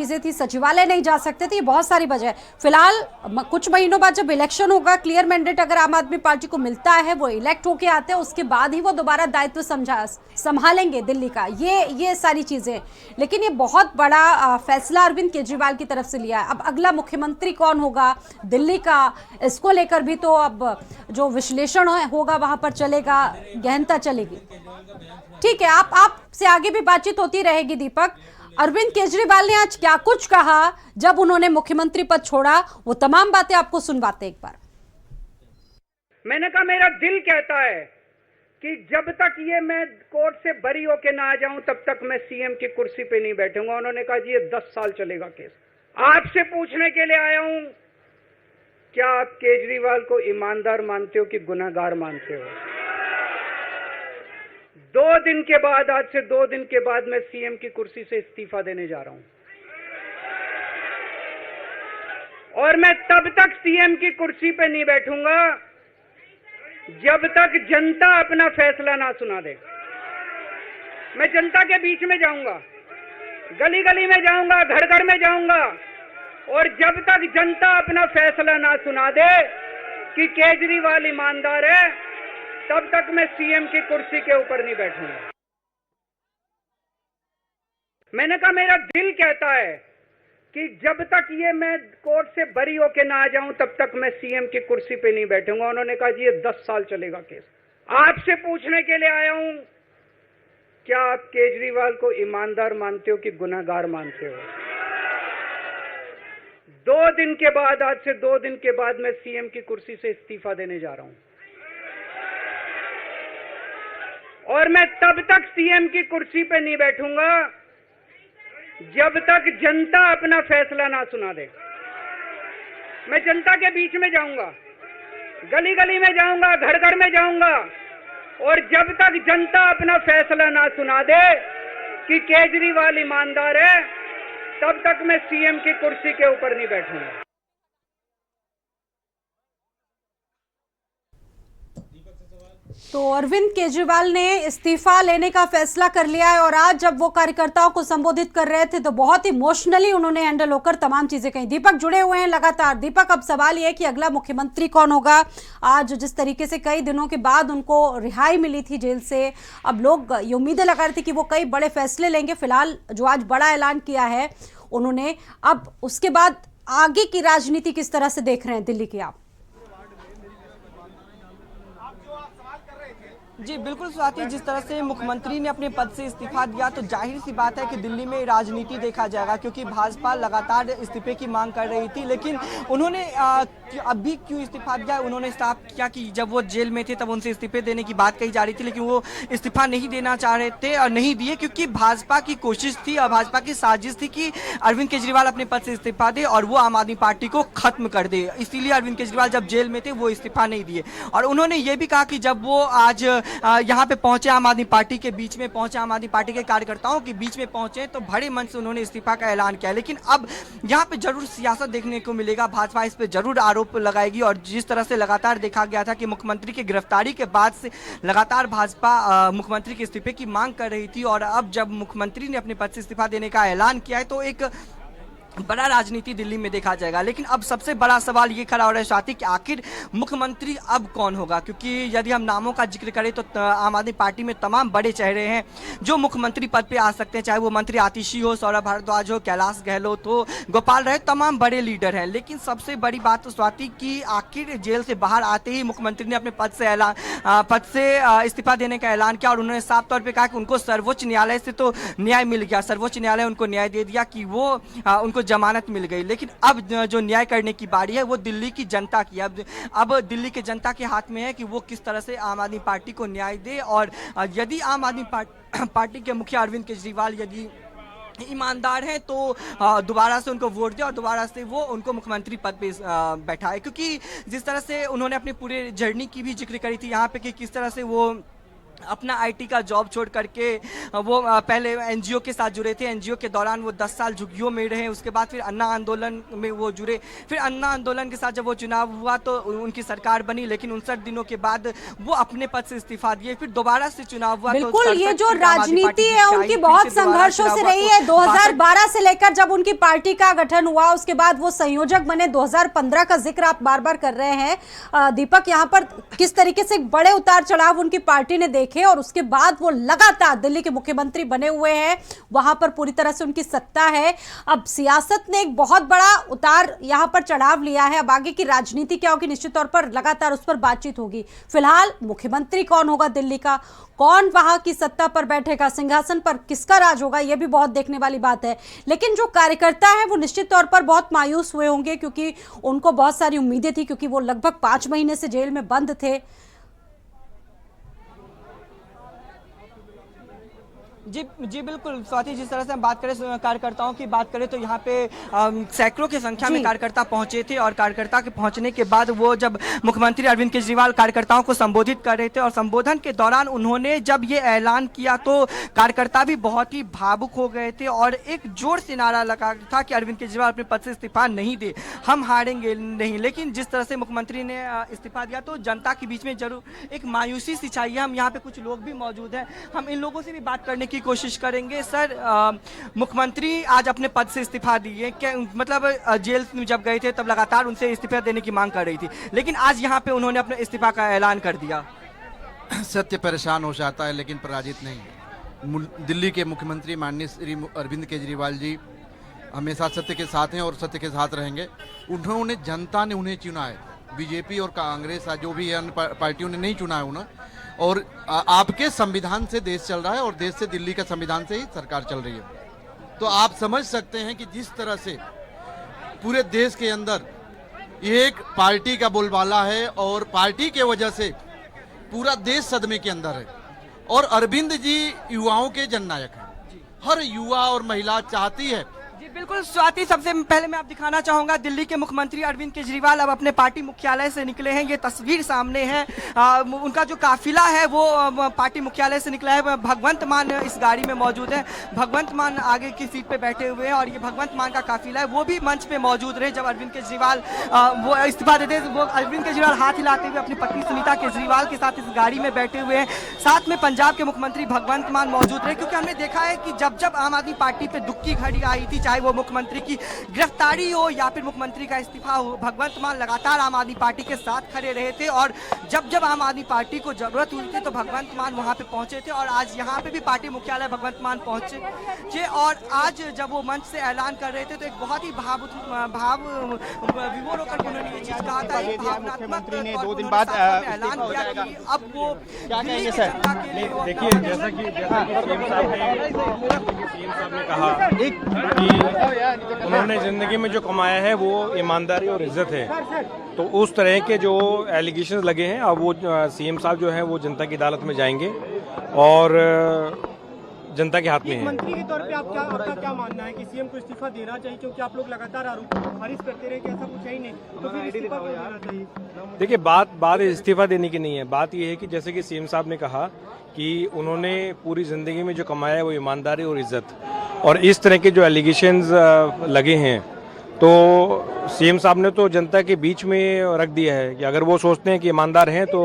चीजें थी, सचिवालय नहीं जा सकते थे, ये बहुत सारी वजह। फिलहाल कुछ महीनों बाद जब इलेक्शन होगा, क्लियर मैंडेट अगर आम आदमी पार्टी को मिलता है, वो इलेक्ट होके आते हैं, उसके बाद ही वो दोबारा दायित्व संभालेंगे दिल्ली का। ये सारी चीजें, लेकिन ये बहुत बड़ा फैसला अरविंद केजरीवाल की तरफ से लिया है। अब अगला मुख्यमंत्री कौन होगा दिल्ली का, इसको लेकर भी तो अब जो विश्लेषण होगा वहां पर चलेगा, गहनता चलेगी। ठीक है, आपसे आगे भी बातचीत होती रहेगी दीपक। अरविंद केजरीवाल ने आज क्या कुछ कहा जब उन्होंने मुख्यमंत्री पद छोड़ा, वो तमाम बातें आपको सुनवाते एक बार। मैंने कहा मेरा दिल कहता है कि जब तक ये मैं कोर्ट से बरी होके ना आ जाऊं तब तक मैं सीएम की कुर्सी पे नहीं बैठूंगा। उन्होंने कहा जी ये 10 साल चलेगा केस। आपसे पूछने के लिए आया हूं, क्या आप केजरीवाल को ईमानदार मानते हो कि गुनहगार मानते हो? 2 दिन के बाद, आज से 2 दिन के बाद मैं सीएम की कुर्सी से इस्तीफा देने जा रहा हूं, और मैं तब तक सीएम की कुर्सी पे नहीं बैठूंगा जब तक जनता अपना फैसला ना सुना दे। मैं जनता के बीच में जाऊंगा, गली गली में जाऊंगा, घर घर में जाऊंगा, और जब तक जनता अपना फैसला ना सुना दे कि केजरीवाल ईमानदार है, तब तक मैं सीएम की कुर्सी के ऊपर नहीं बैठूंगा। मैंने कहा मेरा दिल कहता है कि जब तक ये मैं कोर्ट से बरी होके ना आ जाऊं तब तक मैं सीएम की कुर्सी पे नहीं बैठूंगा। उन्होंने कहा जी ये 10 साल चलेगा केस। आपसे पूछने के लिए आया हूं, क्या आप केजरीवाल को ईमानदार मानते हो कि गुनहगार मानते हो? 2 दिन के बाद, आज से 2 दिन के बाद मैं सीएम की कुर्सी से इस्तीफा देने जा रहा हूं, और मैं तब तक सीएम की कुर्सी पे नहीं बैठूंगा जब तक जनता अपना फैसला ना सुना दे। मैं जनता के बीच में जाऊंगा, गली गली में जाऊंगा, घर घर में जाऊंगा, और जब तक जनता अपना फैसला ना सुना दे कि केजरीवाल ईमानदार है, तब तक मैं सीएम की कुर्सी के ऊपर नहीं बैठूंगा। तो अरविंद केजरीवाल ने इस्तीफा लेने का फैसला कर लिया है, और आज जब वो कार्यकर्ताओं को संबोधित कर रहे थे तो बहुत इमोशनली उन्होंने हैंडल होकर तमाम चीजें कही। दीपक जुड़े हुए हैं लगातार। दीपक, अब सवाल ये है कि अगला मुख्यमंत्री कौन होगा। आज जिस तरीके से कई दिनों के बाद उनको रिहाई मिली थी जेल से, अब लोग ये उम्मीदें लगा रहे थे कि वो कई बड़े फैसले लेंगे। फिलहाल जो आज बड़ा ऐलान किया है उन्होंने, अब उसके बाद आगे की राजनीति किस तरह से देख रहे हैं दिल्ली की आप? जी बिल्कुल स्वाति, जिस तरह से मुख्यमंत्री ने अपने पद से इस्तीफा दिया तो जाहिर सी बात है कि दिल्ली में राजनीति देखा जाएगा, क्योंकि भाजपा लगातार इस्तीफे की मांग कर रही थी। लेकिन उन्होंने अभी क्यों इस्तीफा दिया, उन्होंने साफ किया कि जब वो जेल में थे तब उनसे इस्तीफे देने की बात कही जा रही थी, लेकिन वो इस्तीफा नहीं देना चाह रहे थे और नहीं दिए, क्योंकि भाजपा की कोशिश थी और भाजपा की साजिश थी कि अरविंद केजरीवाल अपने पद से इस्तीफा दे और वो आम आदमी पार्टी को खत्म कर दे। इसीलिए अरविंद केजरीवाल जब जेल में थे वो इस्तीफा नहीं दिए। और उन्होंने ये भी कहा कि जब वो आज यहाँ पे पहुंचे, आम आदमी पार्टी के बीच में पहुंचे, आम आदमी पार्टी के कार्यकर्ताओं के बीच में पहुंचे, तो बड़े मन से उन्होंने इस्तीफा का ऐलान किया। लेकिन अब यहाँ पे जरूर सियासत देखने को मिलेगा, भाजपा इस पे जरूर आरोप लगाएगी। और जिस तरह से लगातार देखा गया था कि मुख्यमंत्री की गिरफ्तारी के बाद से लगातार भाजपा मुख्यमंत्री के इस्तीफे की मांग कर रही थी, और अब जब मुख्यमंत्री ने अपने पद से इस्तीफा देने का ऐलान किया है तो एक बड़ा राजनीति दिल्ली में देखा जाएगा। लेकिन अब सबसे बड़ा सवाल ये खड़ा हो रहा है स्वाति कि आखिर मुख्यमंत्री अब कौन होगा, क्योंकि यदि हम नामों का जिक्र करें तो आम आदमी पार्टी में तमाम बड़े चेहरे हैं जो मुख्यमंत्री पद पे आ सकते हैं, चाहे वो मंत्री आतिशी हो, सौरभ भारद्वाज हो, कैलाश गहलोत हो, गोपाल राय, तमाम बड़े लीडर हैं। लेकिन सबसे बड़ी बात तो स्वाति कि आखिर जेल से बाहर आते ही मुख्यमंत्री ने अपने पद से इस्तीफा देने का ऐलान किया, और उन्होंने साफ तौर पर कहा कि उनको सर्वोच्च न्यायालय से तो न्याय मिल गया, सर्वोच्च न्यायालय उनको न्याय दे दिया कि वो उनको जमानत मिल गई। लेकिन अब जो न्याय करने की बारी है वो दिल्ली की जनता की। अब दिल्ली की जनता के हाथ में है कि वो किस तरह से आम आदमी पार्टी को न्याय दे, और यदि आम आदमी पार्टी के मुखिया अरविंद केजरीवाल यदि ईमानदार है तो दोबारा से उनको वोट दे और दोबारा से वो उनको मुख्यमंत्री पद पे बैठाए। क्योंकि जिस तरह से उन्होंने अपनी पूरे जर्नी की भी जिक्र करी थी यहाँ पे कि किस तरह से वो अपना आईटी का जॉब छोड़ करके वो पहले एनजीओ के साथ जुड़े थे। एनजीओ के दौरान वो 10 साल झुग्गियों में रहे, उसके बाद फिर अन्ना आंदोलन में वो जुड़े। फिर अन्ना आंदोलन के साथ जब वो चुनाव हुआ तो उनकी सरकार बनी, लेकिन 59 दिनों के बाद वो अपने पद से इस्तीफा दिए। फिर दोबारा से चुनाव हुआ। बिल्कुल, तो ये जो राजनीति है उनकी बहुत संघर्षों से रही है। 2012 से लेकर जब उनकी पार्टी का गठन हुआ, उसके बाद वो संयोजक बने। 2015 का जिक्र आप बार बार कर रहे हैं दीपक, यहाँ पर किस तरीके से बड़े उतार चढ़ाव उनकी पार्टी ने देखे और उसके बाद वो लगातार दिल्ली के मुख्यमंत्री बने हुए हैं। वहां पर पूरी तरह से उनकी सत्ता है। अब सियासत ने एक बहुत बड़ा उतार यहां पर चढ़ाव लिया है। अब आगे की राजनीति क्या होगी, निश्चित तौर पर लगातार उस पर बातचीत होगी। फिलहाल मुख्यमंत्री कौन होगा दिल्ली का, कौन वहां की सत्ता पर बैठेगा, सिंहासन पर किसका राज होगा, यह भी बहुत देखने वाली बात है। लेकिन जो कार्यकर्ता है वो निश्चित तौर पर बहुत मायूस हुए होंगे, क्योंकि उनको बहुत सारी उम्मीदें थी, क्योंकि वो लगभग 5 महीने से जेल में बंद थे। जी बिल्कुल स्वाति, जिस तरह से हम बात करें कार्यकर्ताओं की बात करें तो यहाँ पे सैकड़ों की संख्या में कार्यकर्ता पहुंचे थे। और कार्यकर्ता के पहुंचने के बाद वो जब मुख्यमंत्री अरविंद केजरीवाल कार्यकर्ताओं को संबोधित कर रहे थे और संबोधन के दौरान उन्होंने जब ये ऐलान किया तो कार्यकर्ता भी बहुत ही भावुक हो गए थे और एक जोर से नारा लगा था कि अरविंद केजरीवाल अपने पद से इस्तीफा नहीं दे, हम हारेंगे नहीं। लेकिन जिस तरह से मुख्यमंत्री ने इस्तीफा दिया तो जनता के बीच में जरूर एक मायूसी सी चाहिए। हम यहाँ पे कुछ लोग भी मौजूद हैं, हम इन लोगों से भी बात करने की कोशिश करेंगे। सर, मुख्यमंत्री आज अपने पद से इस्तीफा दिए, क्या मतलब जेल में जब गए थे तब लगातार उनसे इस्तीफा देने की मांग कर रही थी, लेकिन आज यहाँ पे उन्होंने अपने इस्तीफा का ऐलान कर दिया। सत्य परेशान हो जाता है लेकिन पराजित नहीं। दिल्ली के मुख्यमंत्री माननीय श्री अरविंद केजरीवाल जी हमेशा सत्य के साथ हैं और सत्य के साथ रहेंगे। उन्होंने, जनता ने उन्हें चुना है, बीजेपी और कांग्रेस जो भी है अन्य पार्टियों ने नहीं चुना है उन्हें। और आपके संविधान से देश चल रहा है और देश से, दिल्ली का संविधान से ही सरकार चल रही है। तो आप समझ सकते हैं कि जिस तरह से पूरे देश के अंदर एक पार्टी का बोलबाला है और पार्टी के वजह से पूरा देश सदमे के अंदर है। और अरविंद जी युवाओं के जननायक हैं, हर युवा और महिला चाहती है। जी बिल्कुल स्वाति, सबसे पहले मैं आप दिखाना चाहूंगा दिल्ली के मुख्यमंत्री अरविंद केजरीवाल अब अपने पार्टी मुख्यालय से निकले हैं। ये तस्वीर सामने है। उनका जो काफिला है वो पार्टी मुख्यालय से निकला है। भगवंत मान इस गाड़ी में मौजूद है। भगवंत मान आगे की सीट पे बैठे हुए हैं और ये भगवंत मान का काफिला है वो भी मंच पे मौजूद रहे जब अरविंद केजरीवाल वो इस्तीफा देते। वो अरविंद केजरीवाल हाथ हिलाते हुए अपनी पत्नी सुनीता केजरीवाल के साथ इस गाड़ी में बैठे हुए हैं। साथ में पंजाब के मुख्यमंत्री भगवंत मान मौजूद रहे, क्योंकि हमने देखा है कि जब जब आम आदमी पार्टी पे दुख की घड़ी आई थी, चाहे वो मुख्यमंत्री की गिरफ्तारी हो या फिर मुख्यमंत्री का इस्तीफा हो, भगवंत मान लगातार आम आदमी पार्टी के साथ खड़े रहे थे। और जब जब आम आदमी पार्टी को जरूरत हुई थी तो भगवंत मान वहां पे पहुंचे थे। और आज यहाँ पे भी पार्टी मुख्यालय भगवंत मान पहुंचे और आज जब वो मंच से ऐलान कर रहे थे तो एक बहुत ही भाव विभोर होकर उन्होंने ये चीज कहा था। मुख्यमंत्री ने 2 दिन बाद ऐलान किया कि अब वो क्या कहेंगे सर? देखिए, जैसा कि सीएम साहब ने कहा कि उन्होंने जिंदगी में जो कमाया है वो ईमानदारी और इज्जत है, तो उस तरह के जो एलिगेशंस लगे हैं अब वो सीएम साहब जो है वो जनता की अदालत में जाएंगे और जनता के हाथ में है। मंत्री के तौर पे आपका क्या मानना है कि सीएम को इस्तीफा देना चाहिए, क्योंकि आप लोग लगातार आरोप खारिज करते रहे कि ऐसा कुछ है ही नहीं, तो फिर इस्तीफा क्यों देना चाहिए? देखिए, बात इस्तीफा देने की नहीं है। बात ये है कि जैसे कि सीएम साहब ने कहा कि उन्होंने पूरी जिंदगी में जो कमाया है वो ईमानदारी और इज्जत, और इस तरह के जो एलिगेशंस लगे हैं तो सीएम साहब ने तो जनता के बीच में रख दिया है कि अगर वो सोचते हैं कि ईमानदार हैं तो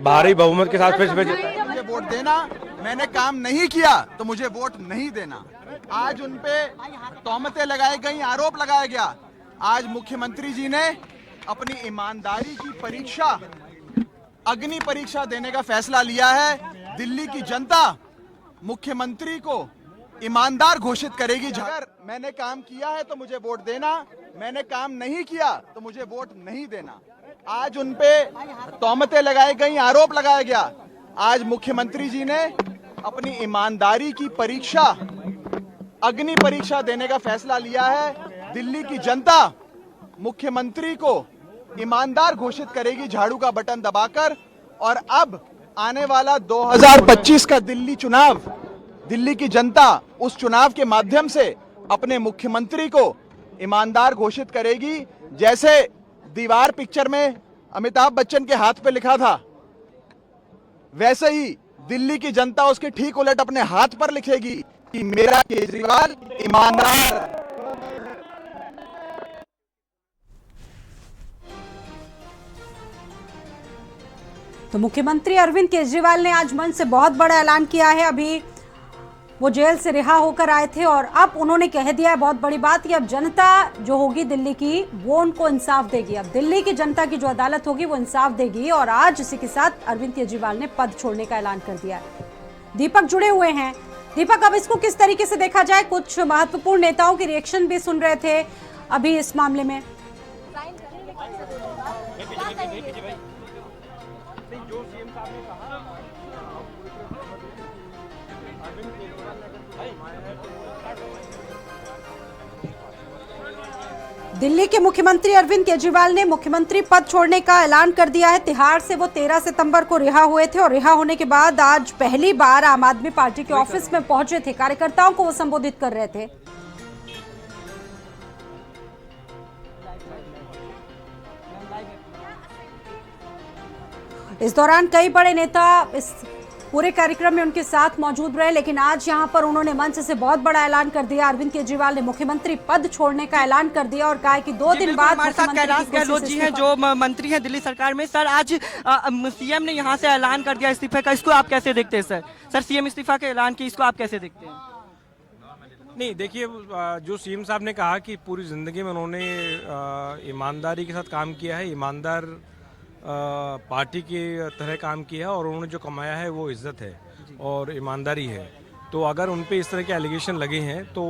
भारी बहुमत के साथ मुझे वोट देना, मैंने काम नहीं किया तो मुझे वोट नहीं देना। आज उन पे तोहमतें लगाई गई, आरोप लगाया गया। आज मुख्यमंत्री जी ने अपनी ईमानदारी की परीक्षा, अग्नि परीक्षा देने का फैसला लिया है। दिल्ली की जनता मुख्यमंत्री को ईमानदार घोषित करेगी। अगर मैंने काम किया है तो मुझे वोट देना, मैंने काम नहीं किया तो मुझे वोट नहीं देना। आज उन पे तोहमतें लगाई गई, आरोप लगाया गया। आज मुख्यमंत्री जी ने अपनी ईमानदारी की परीक्षा, अग्नि परीक्षा देने का फैसला लिया है। दिल्ली की जनता मुख्यमंत्री को ईमानदार घोषित करेगी झाड़ू का बटन दबाकर। और अब आने वाला 2025 का दिल्ली चुनाव, दिल्ली की जनता उस चुनाव के माध्यम से अपने मुख्यमंत्री को ईमानदार घोषित करेगी। जैसे दीवार पिक्चर में अमिताभ बच्चन के हाथ पे लिखा था, वैसे ही दिल्ली की जनता उसके ठीक उलट अपने हाथ पर लिखेगी कि मेरा केजरीवाल ईमानदार। तो मुख्यमंत्री अरविंद केजरीवाल ने आज मंच से बहुत बड़ा ऐलान किया है। अभी वो जेल से रिहा होकर आए थे और अब उन्होंने कह दिया है बहुत बड़ी बात कि अब जनता जो होगी दिल्ली की वो उनको इंसाफ देगी। अब दिल्ली की जनता की जो अदालत होगी वो इंसाफ देगी। और आज इसी के साथ अरविंद केजरीवाल ने पद छोड़ने का ऐलान कर दिया है। दीपक जुड़े हुए हैं। दीपक, अब इसको किस तरीके से देखा जाए? कुछ महत्वपूर्ण नेताओं के रिएक्शन भी सुन रहे थे अभी इस मामले में। दिल्ली के मुख्यमंत्री अरविंद केजरीवाल ने मुख्यमंत्री पद छोड़ने का ऐलान कर दिया है। तिहाड़ से वो 13 सितंबर को रिहा हुए थे और रिहा होने के बाद आज पहली बार आम आदमी पार्टी के ऑफिस में पहुंचे थे। कार्यकर्ताओं को वो संबोधित कर रहे थे। इस दौरान कई बड़े नेता इस पूरे कार्यक्रम में उनके साथ मौजूद रहे, लेकिन आज यहां पर उन्होंने मंच से बहुत बड़ा ऐलान कर दिया। अरविंद केजरीवाल ने मुख्यमंत्री पद छोड़ने का ऐलान कर दिया और कहा कि 2 दिन बाद हमारे साथ कैलाश गहलोत जी हैं जो मंत्री हैं दिल्ली सरकार में। सर, आज सीएम ने यहां से ऐलान कर दिया इस्तीफे का, इसको आप कैसे देखते हैं? सर सीएम इस्तीफा का ऐलान किया, इसको आप कैसे देखते हैं? नहीं, देखिए, जो सीएम साहब ने कहा कि पूरी ज़िंदगी में उन्होंने ईमानदारी के साथ काम किया है, ईमानदार पार्टी की तरह काम किया और उन्होंने जो कमाया है वो इज्जत है और ईमानदारी है। तो अगर उन पे इस तरह के एलिगेशन लगे हैं तो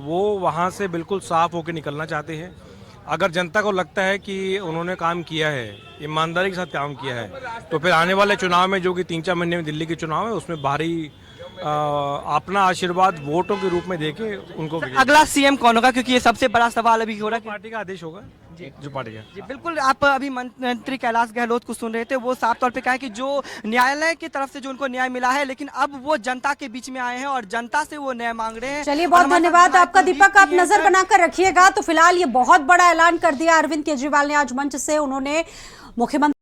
वो वहाँ से बिल्कुल साफ होकर निकलना चाहते हैं। अगर जनता को लगता है कि उन्होंने काम किया है, ईमानदारी के साथ काम किया है, तो फिर आने वाले चुनाव में जो कि 3-4 महीने में दिल्ली के चुनाव है उसमें भारी अपना आशीर्वाद वोटों के रूप में देके उनको अगला सीएम कौन होगा? क्योंकि ये सबसे बड़ा सवाल अभी हो रहा है। पार्टी का आदेश होगा जो पार्टी का। जी बिल्कुल, आप अभी मंत्री कैलाश गहलोत को सुन रहे थे। वो साफ तौर पे कहा कि जो न्यायालय की तरफ से जो उनको न्याय मिला है, लेकिन अब वो जनता के बीच में आए हैं और जनता से वो न्याय मांग रहे हैं। चलिए, बहुत धन्यवाद आपका दीपक। आप नजर बनाकर रखिएगा। तो फिलहाल ये बहुत बड़ा ऐलान कर दिया अरविंद केजरीवाल ने आज मंच से। उन्होंने मुख्यमंत्री